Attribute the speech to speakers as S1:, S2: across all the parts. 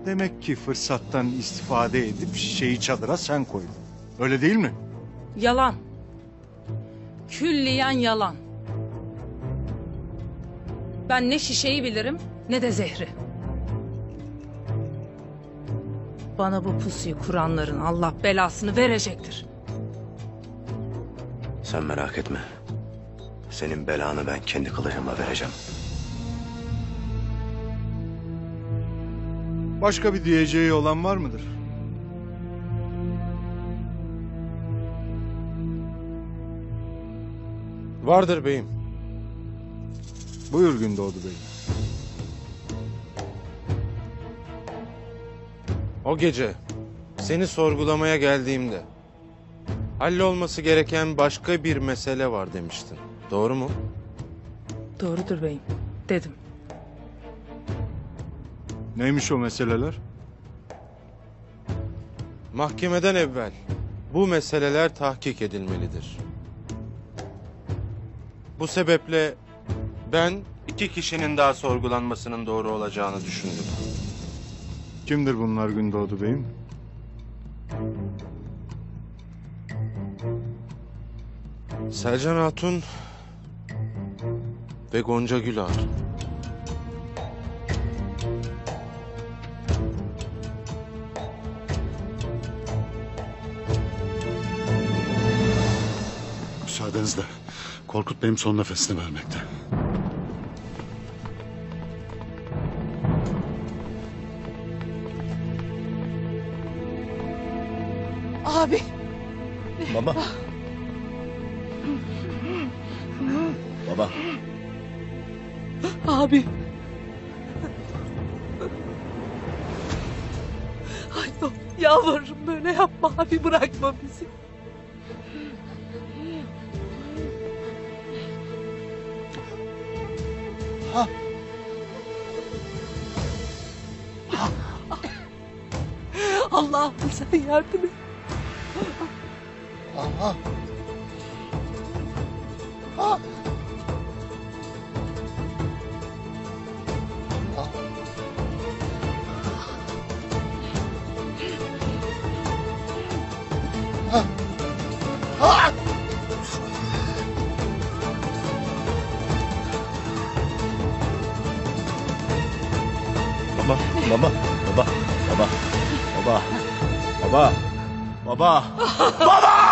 S1: Demek ki fırsattan istifade edip şişeyi çadıra sen koydun. Öyle değil mi?
S2: Yalan. Külliyen yalan. Ben ne şişeyi bilirim ne de zehri. Bana bu pusuyu kuranların Allah belasını verecektir.
S3: Sen merak etme. Senin belanı ben kendi kılıcımla vereceğim.
S1: Başka bir diyeceği olan var mıdır?
S4: Vardır beyim.
S1: Buyur Gündoğdu Bey.
S4: O gece seni sorgulamaya geldiğimde hallolması gereken başka bir mesele var demiştin. Doğru mu?
S2: Doğrudur beyim, dedim.
S1: Neymiş o meseleler?
S4: Mahkemeden evvel bu meseleler tahkik edilmelidir. Bu sebeple ben 2 kişinin daha sorgulanmasının doğru olacağını düşündüm.
S1: Kimdir bunlar Gündoğdu Bey'im?
S4: Selcan Hatun ve Gonca Gülağ.
S5: Müsaadenizle. Korkut Bey'im son nefesini vermekte.
S6: Abi.
S3: Baba. Baba.
S6: Abi. Ay yok, yalvarırım böyle yapma abi, bırakma bizi. Allah'ım sen yardım et.
S3: Baba. Baba. Baba. Baba. Baba. Baba. Baba. Baba. Baba.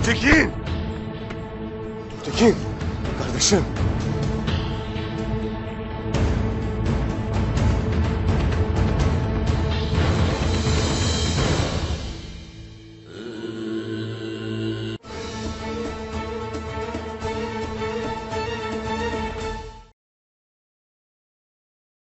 S1: Tekin! Tekin! Kardeşim!